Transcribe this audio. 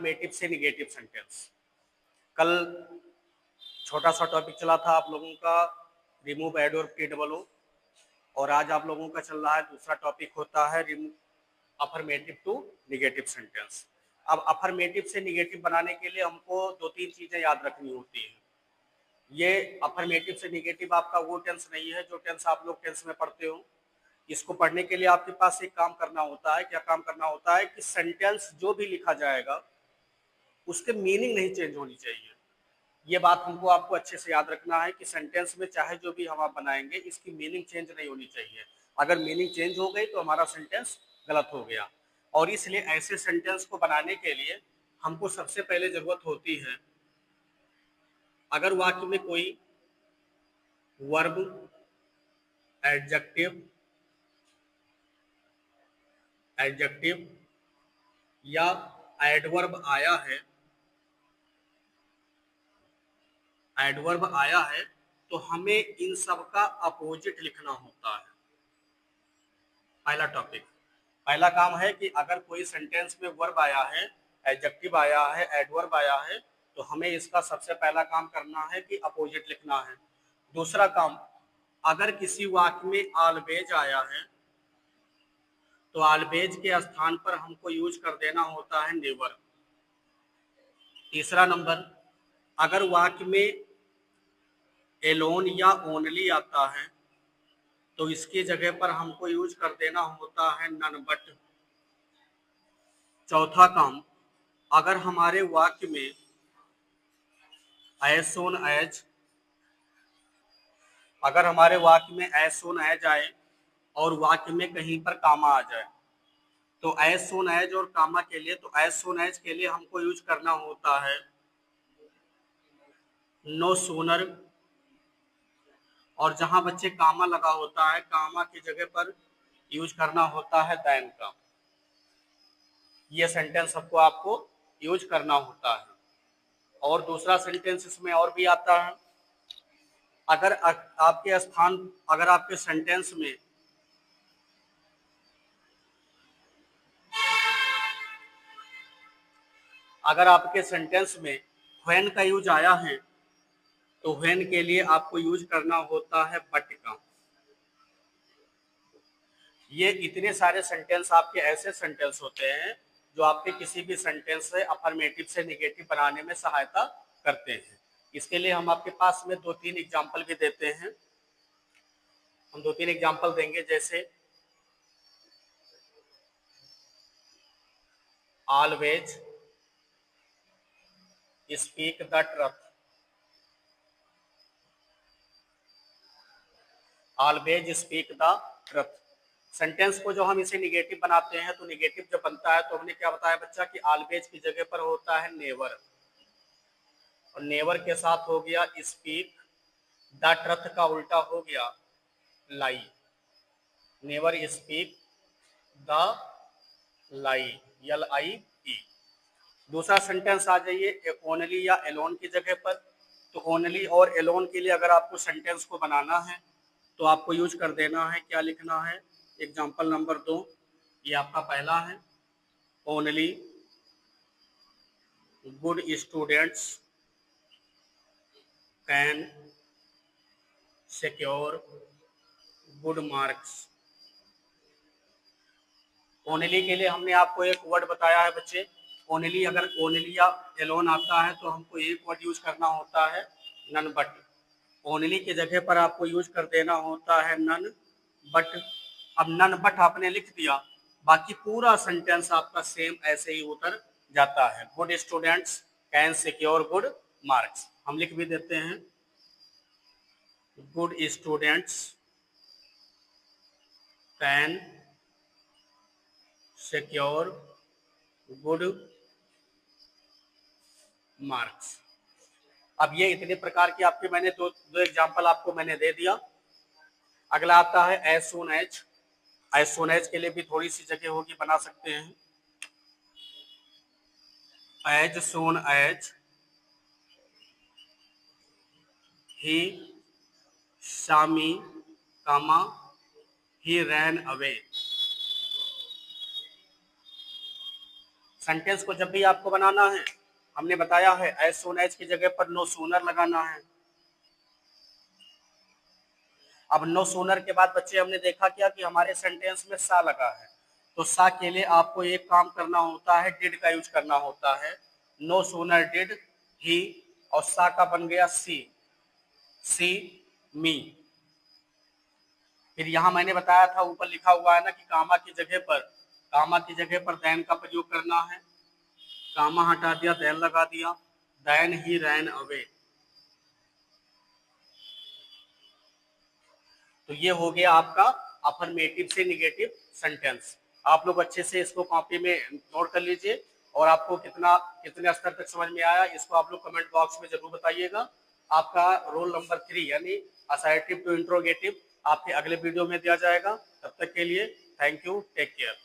Affirmative से negative sentence. कल छोटा सा टॉपिक चला था आप लोगों का रिमूव एडवर्ब TOO, और आज आप लोगों का चल रहा है दूसरा टॉपिक होता है remove affirmative to negative sentence. अब अफर्मेटिव से निगेटिव बनाने के लिए हमको 2-3 चीजें याद रखनी होती हैं। ये अफर्मेटिव से निगेटिव आपका वो टेंस नहीं है जो टेंस आप लोग टेंस में पढ़ते हो। इसको पढ़ने के लिए आपके पास एक काम करना होता है। क्या काम करना होता है कि सेंटेंस जो भी लिखा जाएगा उसके मीनिंग नहीं चेंज होनी चाहिए। ये बात हमको आपको अच्छे से याद रखना है कि सेंटेंस में चाहे जो भी हम आप बनाएंगे इसकी मीनिंग चेंज नहीं होनी चाहिए। अगर मीनिंग चेंज हो गई तो हमारा सेंटेंस गलत हो गया। और इसलिए ऐसे सेंटेंस को बनाने के लिए हमको सबसे पहले जरूरत होती है, अगर वाक्य में कोई वर्ब, एडजेक्टिव या एडवर्ब आया है तो हमें इन सब का अपोजिट लिखना होता है। पहला टॉपिक, पहला काम है कि अगर कोई सेंटेंस में वर्ब आया है, एडजेक्टिव आया है, एडवर्ब आया है तो हमें इसका सबसे पहला काम करना है कि अपोजिट लिखना है। दूसरा काम, अगर किसी वाक्य में ऑलवेज आया है तो ऑलवेज के स्थान पर हमको यूज कर देना होता है नेवर। तीसरा नंबर, अगर वाक्य में एलोन या ओनली आता है तो इसकी जगह पर हमको यूज कर देना होता है नन बट। चौथा काम, अगर हमारे वाक्य में एज सोन एज आए और वाक्य में कहीं पर कामा आ जाए तो एज सोन एज और कामा के लिए, तो एज सोन एज के लिए हमको यूज करना होता है नो सूनर, और जहां बच्चे कामा लगा होता है कामा की जगह पर यूज करना होता है देन का। ये सेंटेंस सबको आपको यूज करना होता है। और दूसरा सेंटेंस इसमें और भी आता है, अगर आपके सेंटेंस में व्हेन का यूज आया है तो व्हेन के लिए आपको यूज करना होता है बट का। ये इतने सारे सेंटेंस आपके ऐसे सेंटेंस होते हैं जो आपके किसी भी सेंटेंस से अफर्मेटिव से निगेटिव बनाने में सहायता करते हैं। इसके लिए हम आपके पास में 2-3 एग्जाम्पल भी देते हैं। हम 2-3 एग्जाम्पल देंगे, जैसे always speak the truth. Always speak the truth sentence को जो हम इसे निगेटिव बनाते हैं तो निगेटिव जब बनता है तो हमने क्या बताया बच्चा कि ऑलवेज की जगह पर होता है नेवर, और नेवर के साथ हो गया स्पीक। द ट्रुथ का उल्टा हो गया lie. Never speak the lie, LIE। दूसरा सेंटेंस आ जाइए ओनली या एलोन की जगह पर। तो ओनली और एलोन के लिए अगर आपको सेंटेंस को बनाना है तो आपको यूज कर देना है, क्या लिखना है, एग्जाम्पल नंबर 2, ये आपका पहला है, only good students can secure good marks. Only के लिए हमने आपको एक वर्ड बताया है बच्चे, ओनली, अगर ओनली या एलोन आता है तो हमको एक वर्ड यूज करना होता है नन बट। ओनली की जगह पर आपको यूज कर देना होता है नन बट। अब नन बट आपने लिख दिया, बाकी पूरा सेंटेंस आपका सेम ऐसे ही उतर जाता है। Good students can secure good marks, हम लिख भी देते हैं good students can secure good marks. अब ये इतने प्रकार की आपके मैंने दो एग्जाम्पल आपको मैंने दे दिया। अगला आता है as soon as. As soon as के लिए भी थोड़ी सी जगह होगी, बना सकते हैं as soon as he saw me comma he ran away. Sentence को जब भी आपको बनाना है, हमने बताया है एज सून एज की जगह पर नो सूनर लगाना है। अब नो सूनर के बाद बच्चे हमने देखा क्या कि हमारे सेंटेंस में सा लगा है, तो सा के लिए आपको एक काम करना होता है, डिड का यूज करना होता है। नो सूनर डिड ही, और सा का बन गया सी, सी मी। फिर यहाँ मैंने बताया था, ऊपर लिखा हुआ है ना कि कामा की जगह पर देन का प्रयोग करना है। कामा हटा दिया, देन लगा दिया, देन ही रैन अवे। तो ये हो गया आपका अफर्मेटिव से निगेटिव सेंटेंस। आप लोग अच्छे से इसको कॉपी में नोट कर लीजिए, और आपको कितने स्तर तक समझ में आया इसको आप लोग कमेंट बॉक्स में जरूर बताइएगा। आपका रोल नंबर 3 यानी असर्टिव टू इंट्रोगेटिव आपके अगले वीडियो में दिया जाएगा। तब तक के लिए थैंक यू, टेक केयर।